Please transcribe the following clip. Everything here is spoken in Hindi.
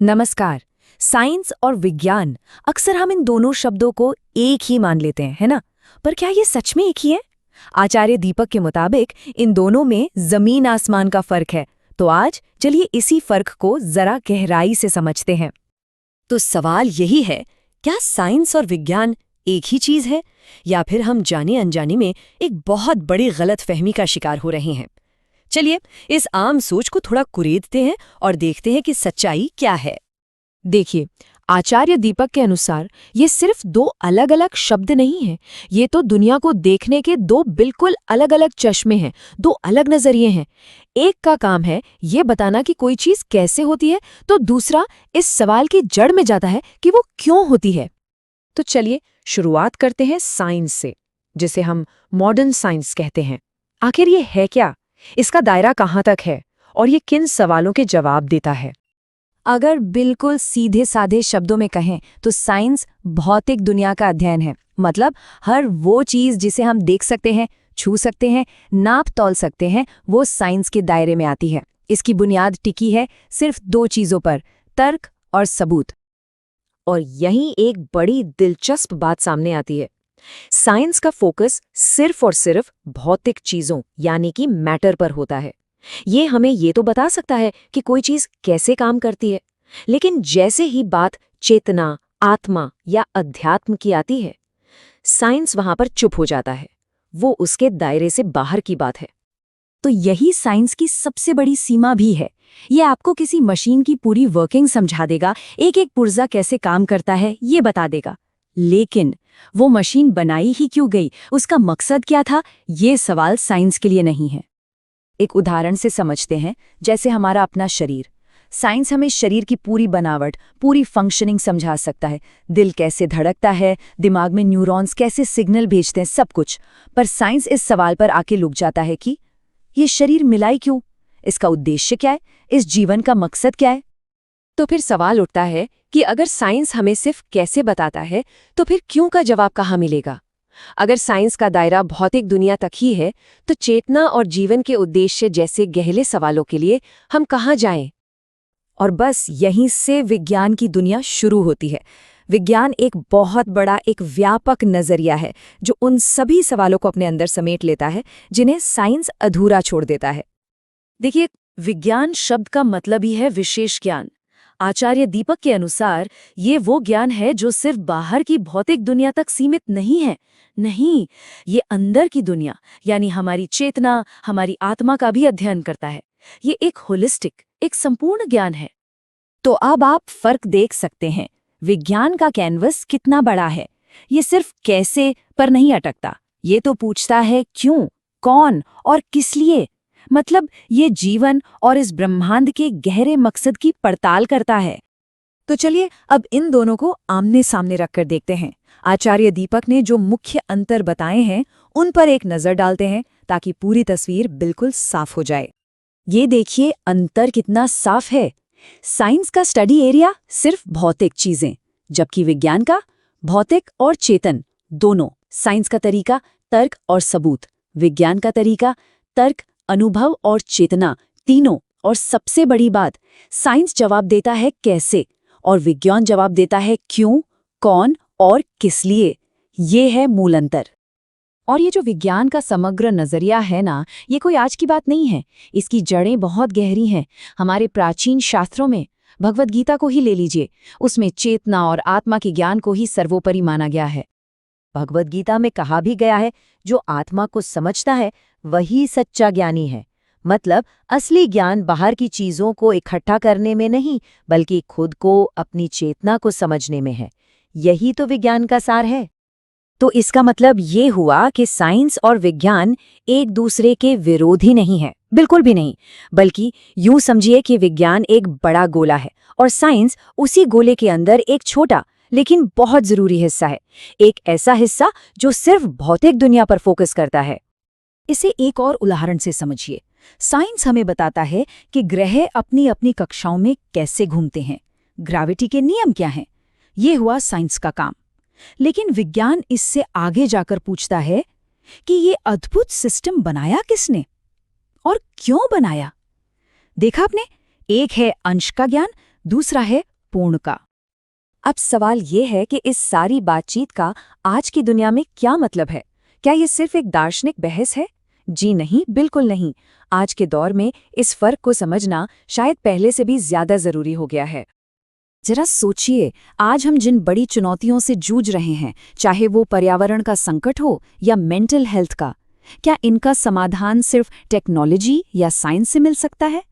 नमस्कार। साइंस और विज्ञान, अक्सर हम इन दोनों शब्दों को एक ही मान लेते हैं, है ना? पर क्या ये सच में एक ही है? आचार्य दीपक के मुताबिक इन दोनों में जमीन आसमान का फर्क है। तो आज चलिए इसी फर्क को जरा गहराई से समझते हैं। तो सवाल यही है, क्या साइंस और विज्ञान एक ही चीज है, या फिर हम जाने अनजाने में एक बहुत बड़ी गलतफहमी का शिकार हो रहे हैं? चलिए इस आम सोच को थोड़ा कुरेदते हैं और देखते हैं कि सच्चाई क्या है। देखिए, आचार्य दीपक के अनुसार ये सिर्फ दो अलग अलग शब्द नहीं हैं, ये तो दुनिया को देखने के दो बिल्कुल अलग अलग चश्मे हैं, दो अलग नजरिए हैं। एक का काम है ये बताना कि कोई चीज कैसे होती है, तो दूसरा इस सवाल की जड़ में जाता है कि वो क्यों होती है। तो चलिए शुरुआत करते हैं साइंस से, जिसे हम मॉडर्न साइंस कहते हैं। आखिर ये है क्या, इसका दायरा कहाँ तक है, और ये किन सवालों के जवाब देता है? अगर बिल्कुल सीधे साधे शब्दों में कहें तो साइंस भौतिक दुनिया का अध्ययन है। मतलब हर वो चीज जिसे हम देख सकते हैं, छू सकते हैं, नाप तौल सकते हैं, वो साइंस के दायरे में आती है। इसकी बुनियाद टिकी है सिर्फ दो चीजों पर, तर्क और सबूत। और यहीं एक बड़ी दिलचस्प बात सामने आती है। साइंस का फोकस सिर्फ और सिर्फ भौतिक चीजों यानी कि मैटर पर होता है। ये हमें ये तो बता सकता है कि कोई चीज कैसे काम करती है, लेकिन जैसे ही बात चेतना, आत्मा या अध्यात्म की आती है, साइंस वहां पर चुप हो जाता है। वो उसके दायरे से बाहर की बात है। तो यही साइंस की सबसे बड़ी सीमा भी है। ये आपको किसी मशीन की पूरी वर्किंग समझा देगा, एक एक पुर्जा कैसे काम करता है ये बता देगा, लेकिन वो मशीन बनाई ही क्यों गई, उसका मकसद क्या था, ये सवाल साइंस के लिए नहीं है। एक उदाहरण से समझते हैं, जैसे हमारा अपना शरीर। साइंस हमें शरीर की पूरी बनावट, पूरी फंक्शनिंग समझा सकता है। दिल कैसे धड़कता है, दिमाग में न्यूरॉन्स कैसे सिग्नल भेजते हैं, सब कुछ। पर साइंस इस सवाल पर आके रुक जाता है कि ये शरीर मिलाई क्यों, इसका उद्देश्य क्या है, इस जीवन का मकसद क्या है। तो फिर सवाल उठता है कि अगर साइंस हमें सिर्फ कैसे बताता है, तो फिर क्यों का जवाब कहाँ मिलेगा? अगर साइंस का दायरा भौतिक दुनिया तक ही है, तो चेतना और जीवन के उद्देश्य जैसे गहरे सवालों के लिए हम कहाँ जाएं? और बस यहीं से विज्ञान की दुनिया शुरू होती है। विज्ञान एक बहुत बड़ा, एक व्यापक नजरिया है जो उन सभी सवालों को अपने अंदर समेट लेता है जिन्हें साइंस अधूरा छोड़ देता है। देखिए, विज्ञान शब्द का मतलब ही है विशेष ज्ञान। आचार्य दीपक के अनुसार ये वो ज्ञान है जो सिर्फ बाहर की भौतिक दुनिया तक सीमित नहीं है। नहीं, ये अंदर की दुनिया यानी हमारी चेतना, हमारी आत्मा का भी अध्ययन करता है। ये एक होलिस्टिक, एक संपूर्ण ज्ञान है। तो अब आप फर्क देख सकते हैं, विज्ञान का कैनवस कितना बड़ा है। ये सिर्फ कैसे पर नहीं अटकता, ये तो पूछता है क्यों, कौन और किस लिए। मतलब ये जीवन और इस ब्रह्मांड के गहरे मकसद की पड़ताल करता है। तो चलिए अब इन दोनों को आमने सामने रखकर देखते हैं। आचार्य दीपक ने जो मुख्य अंतर बताए हैं उन पर एक नजर डालते हैं, ताकि पूरी तस्वीर बिल्कुल साफ हो जाए। ये देखिए अंतर कितना साफ है। साइंस का स्टडी एरिया सिर्फ भौतिक चीजें, जबकि विज्ञान का भौतिक और चेतन दोनों। साइंस का तरीका तर्क और सबूत, विज्ञान का तरीका तर्क, अनुभव और चेतना, तीनों। और सबसे बड़ी बात, साइंस जवाब देता है कैसे और विज्ञान जवाब देता है क्यों, कौन और किस लिए। ये है मूल अंतर। और ये जो विज्ञान का समग्र नजरिया है ना, ये कोई आज की बात नहीं है। इसकी जड़ें बहुत गहरी हैं। हमारे प्राचीन शास्त्रों में, भगवद गीता को ही ले लीजिए, उसमें चेतना और आत्मा के ज्ञान को ही सर्वोपरि माना गया है। भगवद गीता में कहा भी गया है, जो आत्मा को समझता है वही सच्चा ज्ञानी है। मतलब असली ज्ञान बाहर की चीजों को इकट्ठा करने में नहीं, बल्कि खुद को, अपनी चेतना को समझने में है। यही तो विज्ञान का सार है। तो इसका मतलब ये हुआ कि साइंस और विज्ञान एक दूसरे के विरोधी नहीं है, बिल्कुल भी नहीं। बल्कि यूं समझिए कि विज्ञान एक बड़ा गोला है और साइंस उसी गोले के अंदर एक छोटा लेकिन बहुत जरूरी हिस्सा है। एक ऐसा हिस्सा जो सिर्फ भौतिक दुनिया पर फोकस करता है। इसे एक और उदाहरण से समझिए। साइंस हमें बताता है कि ग्रह अपनी अपनी कक्षाओं में कैसे घूमते हैं, ग्रेविटी के नियम क्या हैं। ये हुआ साइंस का काम। लेकिन विज्ञान इससे आगे जाकर पूछता है कि ये अद्भुत सिस्टम बनाया किसने और क्यों बनाया। देखा आपने, एक है अंश का ज्ञान, दूसरा है पूर्ण का। अब सवाल ये है कि इस सारी बातचीत का आज की दुनिया में क्या मतलब है? क्या ये सिर्फ एक दार्शनिक बहस है? जी नहीं, बिल्कुल नहीं। आज के दौर में इस फर्क को समझना शायद पहले से भी ज्यादा जरूरी हो गया है। जरा सोचिए, आज हम जिन बड़ी चुनौतियों से जूझ रहे हैं, चाहे वो पर्यावरण का संकट हो या मेंटल हेल्थ का, क्या इनका समाधान सिर्फ टेक्नोलॉजी या साइंस से मिल सकता है?